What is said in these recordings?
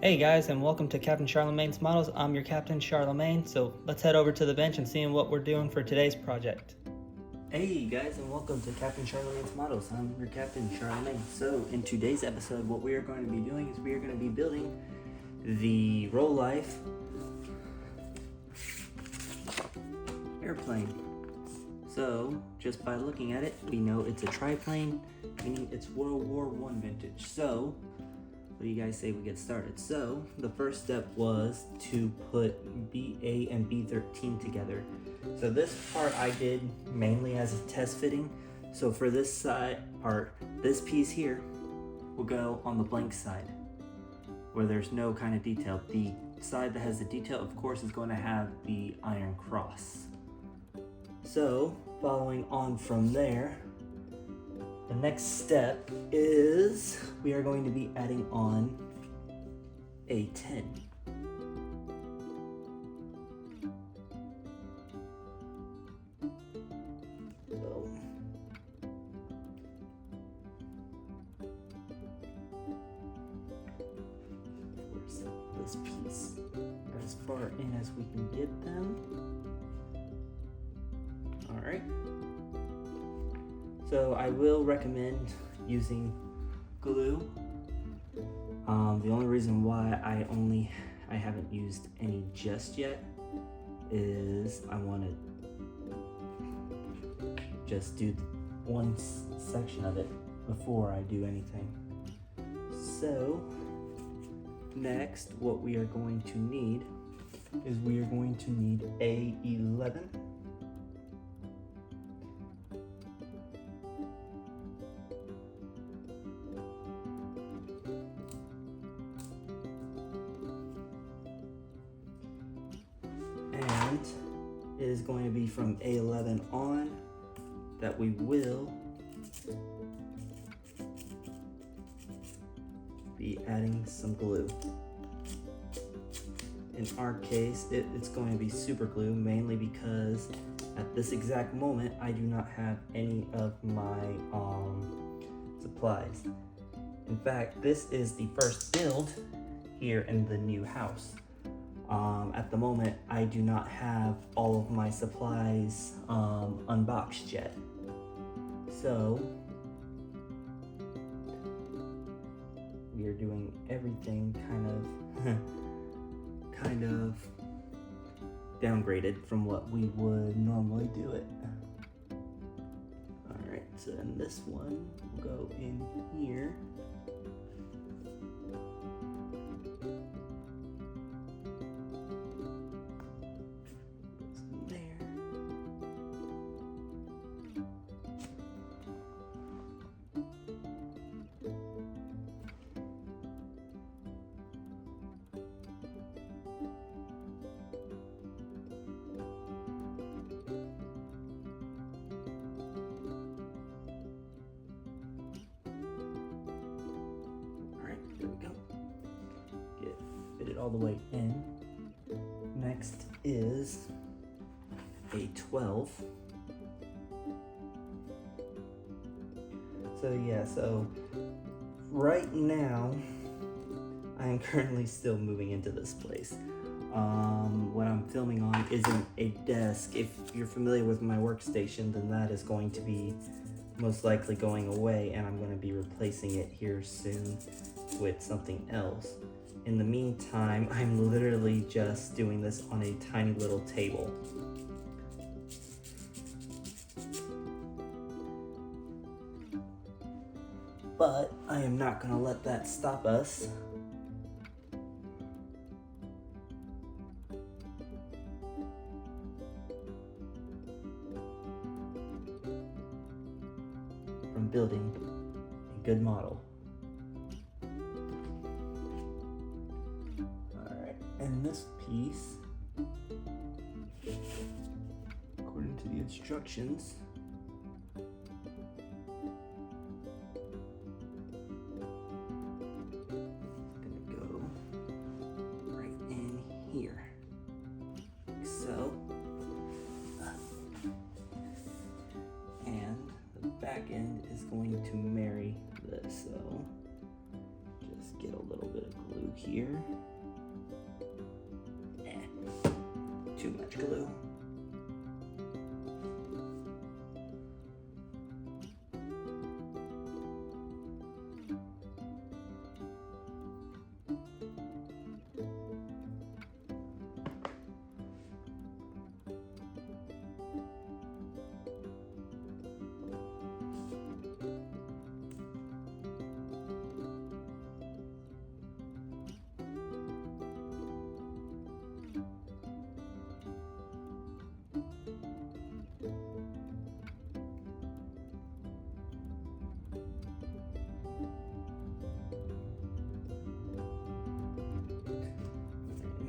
Hey guys, and welcome to Captain Charlemagne's Models. I'm your Captain Charlemagne, so let's head over to the bench and see what we're doing for today's project. Hey guys, and welcome to Captain Charlemagne's Models. I'm your Captain Charlemagne. So in today's episode, what we are going to be doing is we are going to be building the Rolife airplane. So just by looking at it, we know it's a triplane, meaning it's World War I vintage. So what do you guys say we get started? So the first step was to put BA and B13 together. So this part I did mainly as a test fitting. So for this side part, this piece here will go on the blank side where there's no kind of detail. The side that has the detail, of course, is going to have the iron cross. So following on from there, the next step is we are going to be adding on a 10. So where's this piece? As far in as we can get them. All right. So I will recommend using glue. The only reason why I haven't used any just yet is I want to just do one section of it before I do anything. So next, what we are going to need is we are going to need A11. And it is going to be from A11 on that we will be adding some glue. In our case, it's going to be super glue, mainly because at this exact moment, I do not have any of my supplies. In fact, this is the first build here in the new house. At the moment, I do not have all of my supplies unboxed yet. So we are doing everything kind of downgraded from what we would normally do it. All right, so then this one will go in here. There we go. Fit it all the way in. Next is a 12. So right now I am currently still moving into this place. What I'm filming on isn't a desk. If you're familiar with my workstation, then that is going to be most likely going away, and I'm going to be replacing it here soon with something else. In the meantime, I'm literally just doing this on a tiny little table. But I am not going to let that stop us from building a good model. Alright, and this piece, according to the instructions, is gonna go right in here, like so. And the back end is going to marry this, so just Just get a little bit of glue here. Too much glue.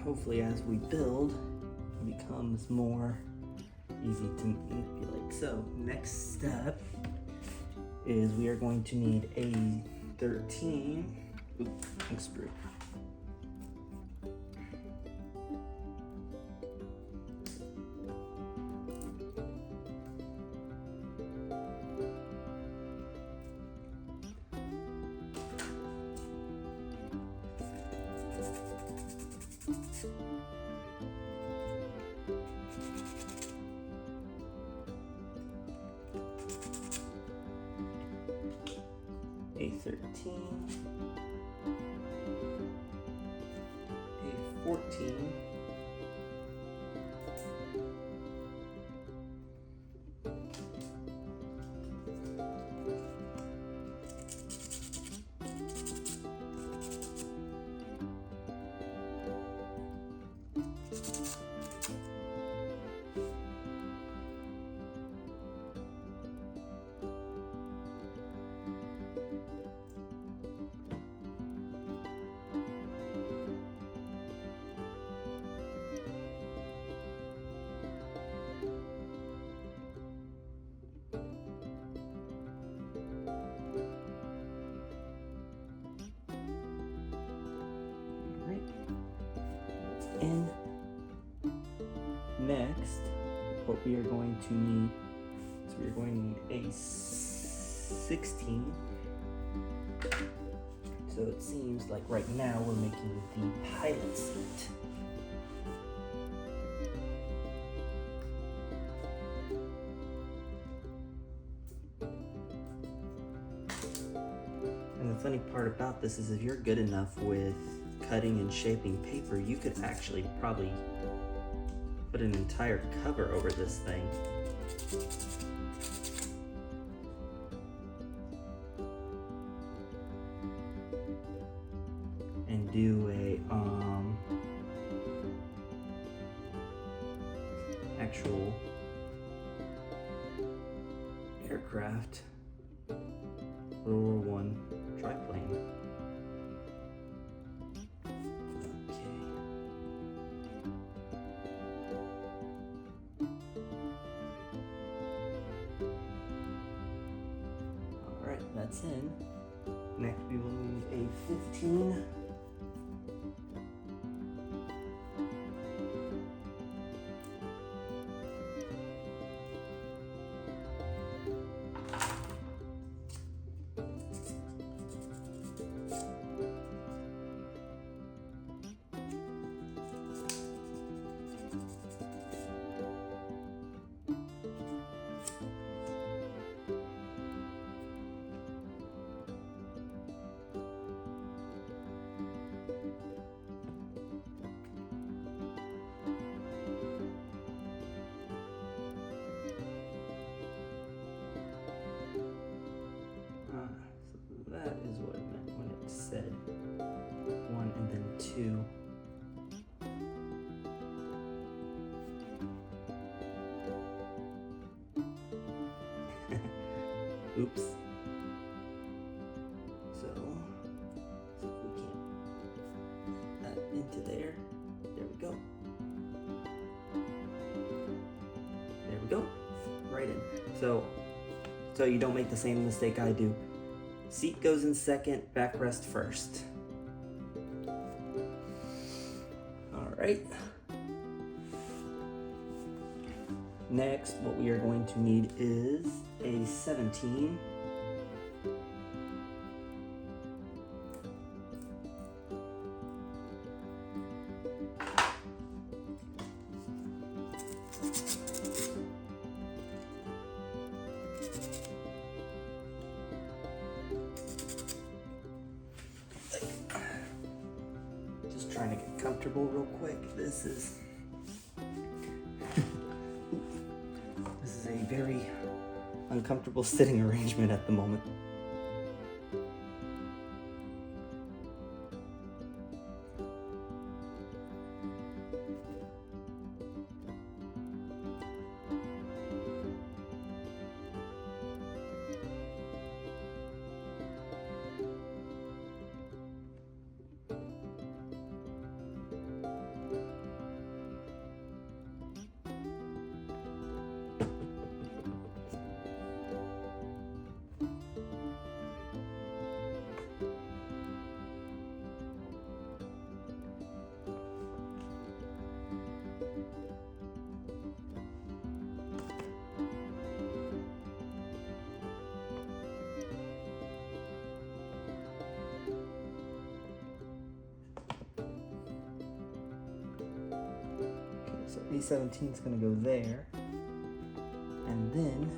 Hopefully as we build, it becomes more easy to manipulate. So next step is we are going to need a 13 screw. A 13, a 14, and next what we are going to need is we are going to need a 16. So it seems like right now we're making the pilot seat. And the funny part about this is if you're good enough with cutting and shaping paper, you could actually probably put an entire cover over this thing. And do a actual aircraft WW1 triplane. That's in. Next we will need a 15. That is what it meant when it said 1 and then 2. Oops. So if we can add into there. There we go. There we go. Right in. So you don't make the same mistake I do. Seat goes in second, backrest first. All right. Next, what we are going to need is a 17. Just trying to get comfortable real quick. This is a very uncomfortable sitting arrangement at the moment. So A17 is going to go there, and then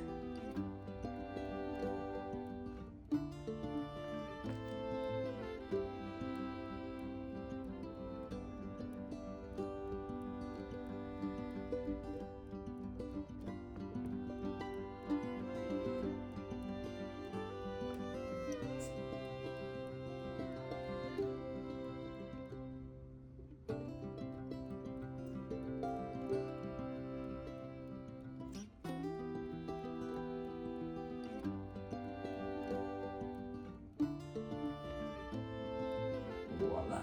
voila.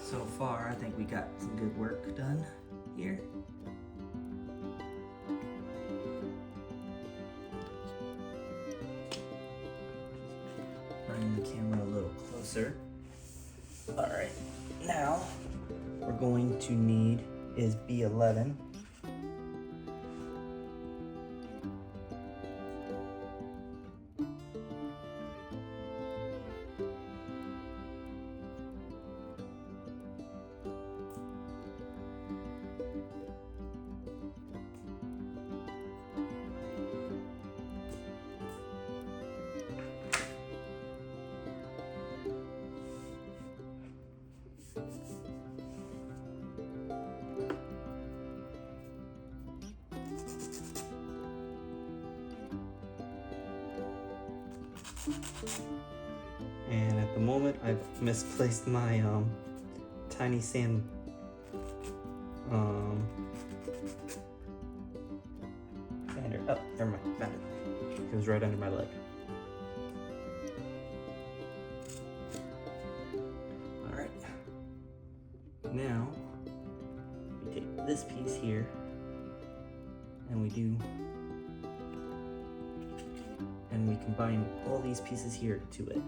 So far, I think we got some good work done here. Bring the camera a little closer. All right, now we're going to need is B11. And at the moment, I've misplaced my tiny sand sander. Oh, never mind, found it. It was right under my leg. All right. Now we take this piece here, and we combine all these pieces here to it.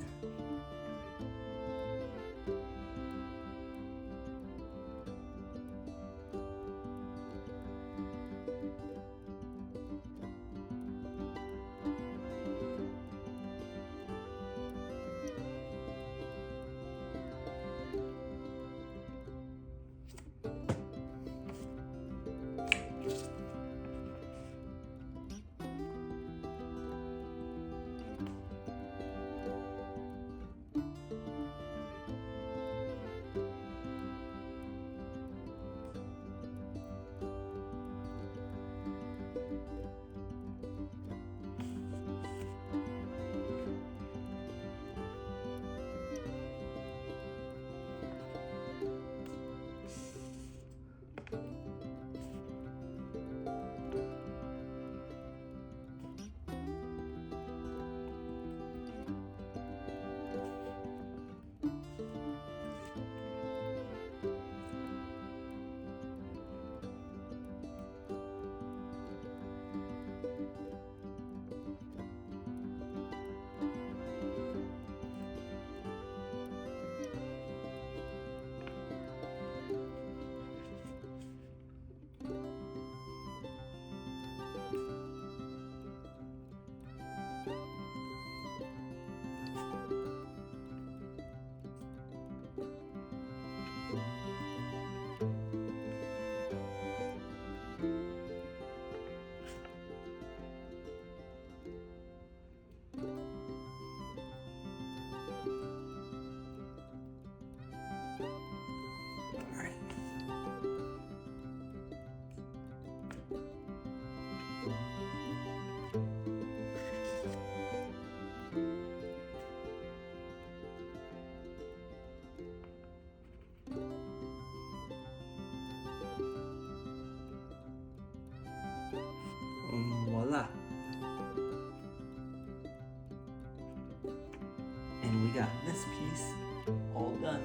got this piece all done.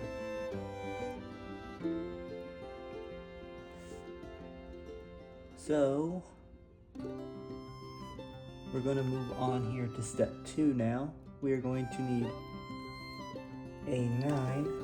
So we're going to move on here to step 2 now. We are going to need a 9.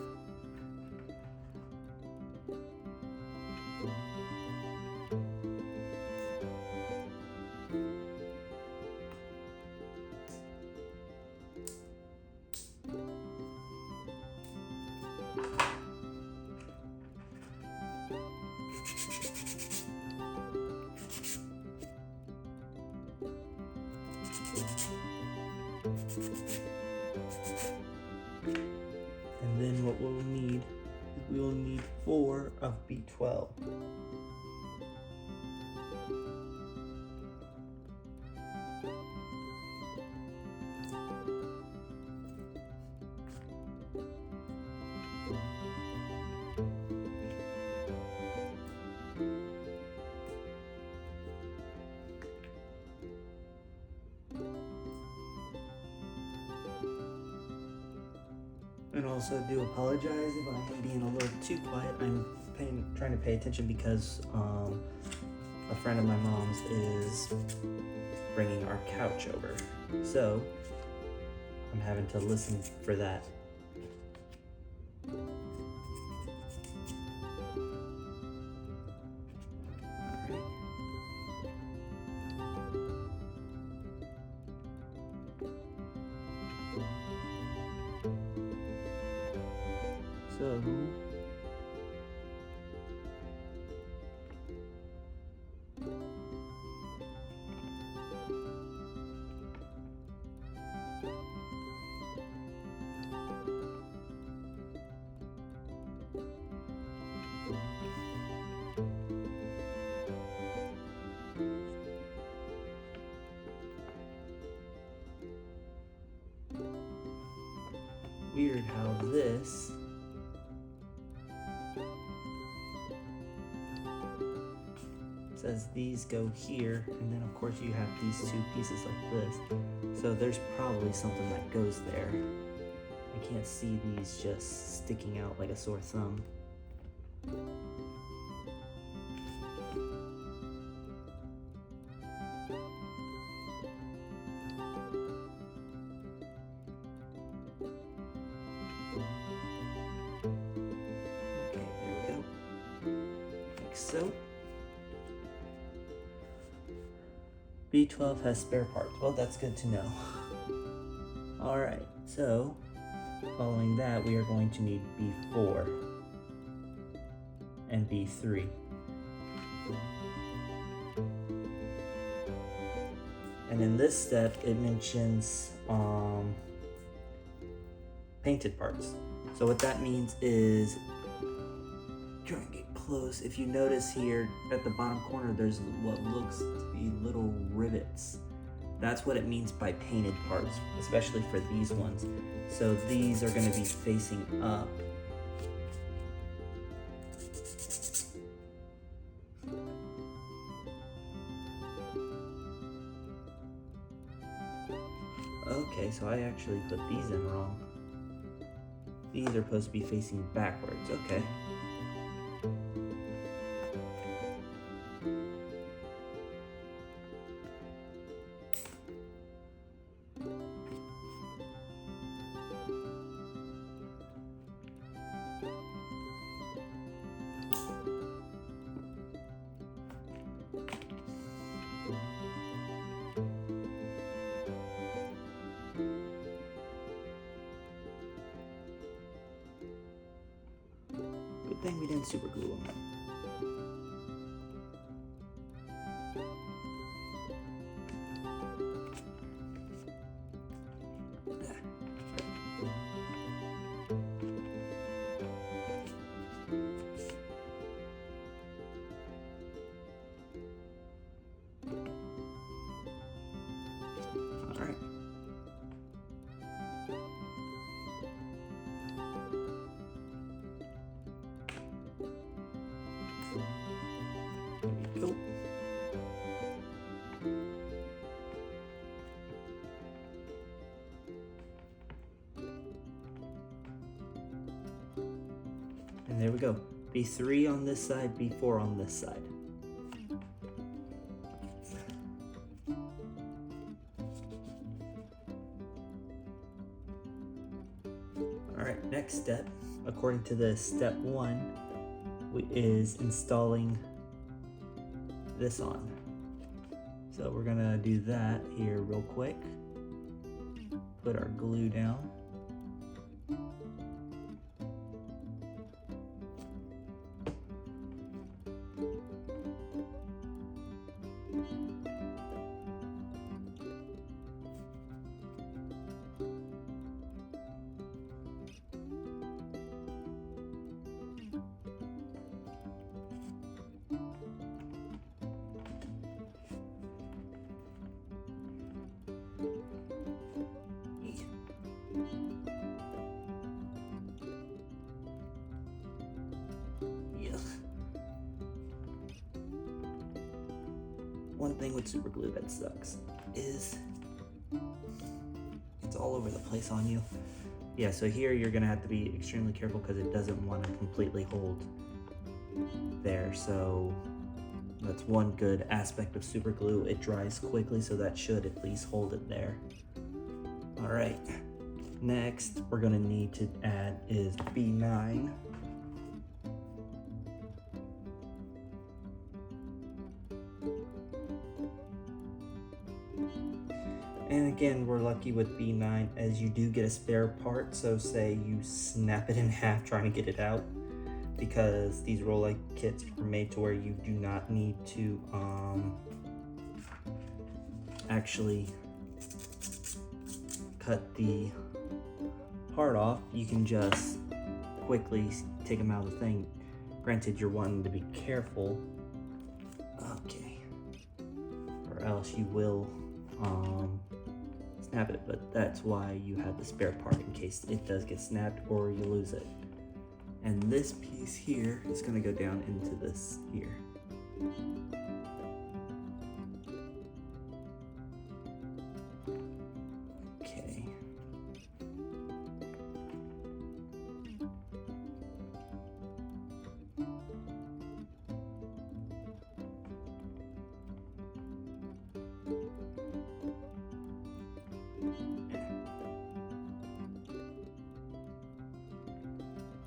And then what we'll need is we will need 4 of B12. And also do apologize if I am being a little too quiet. I'm trying to pay attention because a friend of my mom's is bringing our couch over. So I'm having to listen for that. So weird how this says these go here, and then of course you have these 2 pieces like this. So there's probably something that goes there. I can't see these just sticking out like a sore thumb. Okay, there we go. Like so. B12 has spare parts. Well, that's good to know. Alright, so following that, we are going to need B4 and B3. And in this step, it mentions painted parts. So what that means is, try and get close. If you notice here at the bottom corner, there's what looks to be little rivets. That's what it means by painted parts, especially for these ones. So these are going to be facing up. Okay, so I actually put these in wrong. These are supposed to be facing backwards. Okay. Good thing we didn't super glue them. All right. And there we go. B3 on this side, B4 on this side. Alright, next step, according to the step 1, is installing this on. So we're gonna do that here real quick. Put our glue down. One thing with super glue that sucks is it's all over the place on you. Yeah, so here you're gonna have to be extremely careful because it doesn't want to completely hold there. So that's one good aspect of super glue. It dries quickly, so that should at least hold it there. All right, next we're gonna need to add is B9. And again, we're lucky with B9 as you do get a spare part. So say you snap it in half trying to get it out, because these Rolife kits are made to where you do not need to actually cut the part off. You can just quickly take them out of the thing. Granted, you're wanting to be careful, okay, or else you will snap it, but that's why you have the spare part in case it does get snapped or you lose it. And this piece here is going to go down into this here. Okay.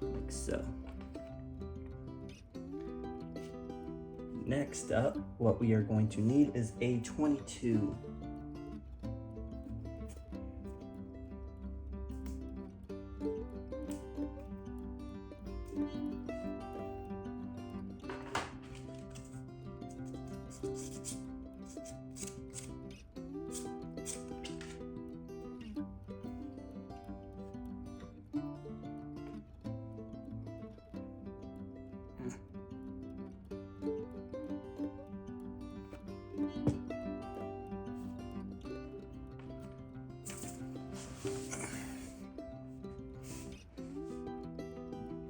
Like so. Next up, what we are going to need is a 22.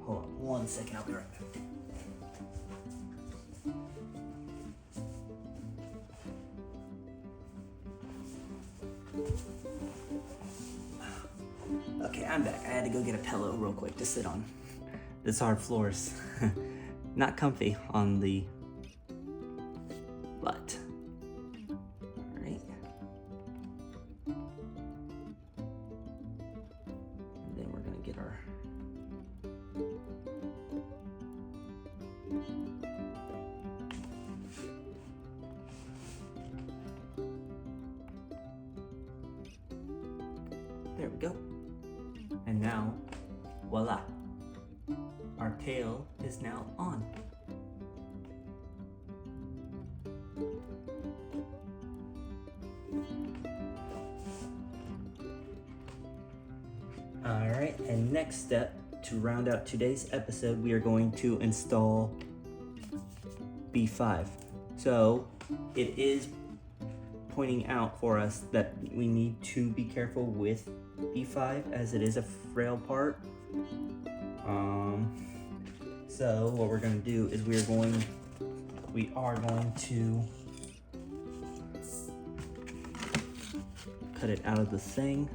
Hold on 1 second, I'll be right back. Okay, I'm back. I had to go get a pillow real quick to sit on. This hard floor is not comfy on the butt. Alright. And then we're gonna get our there we go. And now, voila, our tail is now on. All right, and next step, to round out today's episode, we are going to install B5. So it is pointing out for us that we need to be careful with B5 as it is a frail part. So what we're going to do is we are going to cut it out of the thing.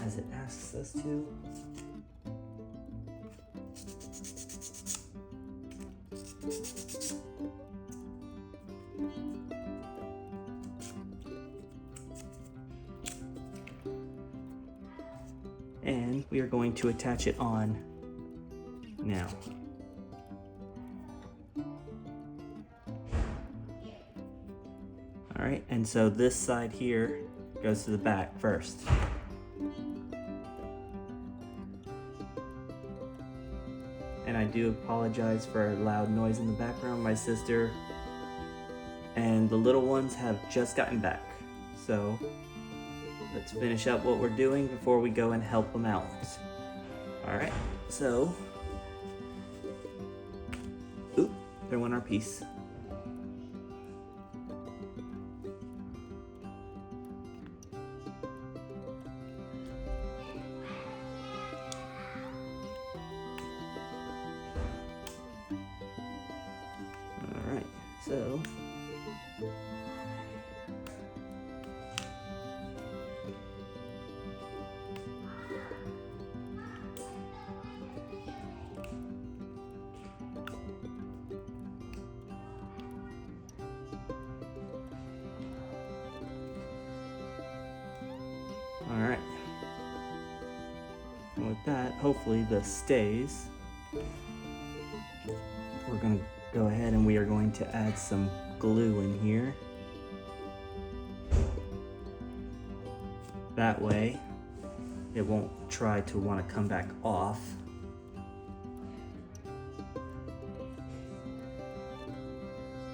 as it asks us to. And we are going to attach it on now. All right, and so this side here goes to the back first. And I do apologize for loud noise in the background. My sister and the little ones have just gotten back. So let's finish up what we're doing before we go and help them out. All right, so, oop, there went our piece. All right, so. All right, and with that, hopefully this stays. We're gonna go ahead and we are going to add some glue in here. That way, it won't try to want to come back off.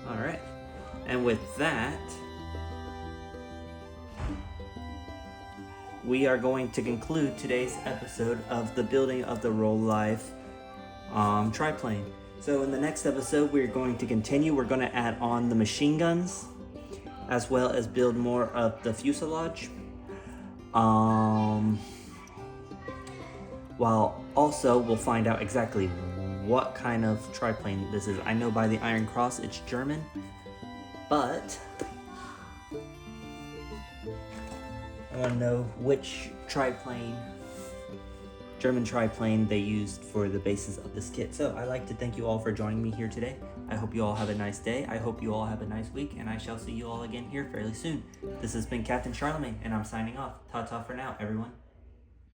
All right, and with that, we are going to conclude today's episode of the building of the Rolife triplane. So in the next episode, we're going to continue. We're going to add on the machine guns, as well as build more of the fuselage. While also we'll find out exactly what kind of triplane this is. I know by the Iron Cross it's German, but I want to know which German triplane they used for the basis of this kit. So I'd like to thank you all for joining me here today. I hope you all have a nice day. I hope you all have a nice week, and I shall see you all again here fairly soon. This has been Captain Charlemagne, and I'm signing off. Ta-ta for now, everyone.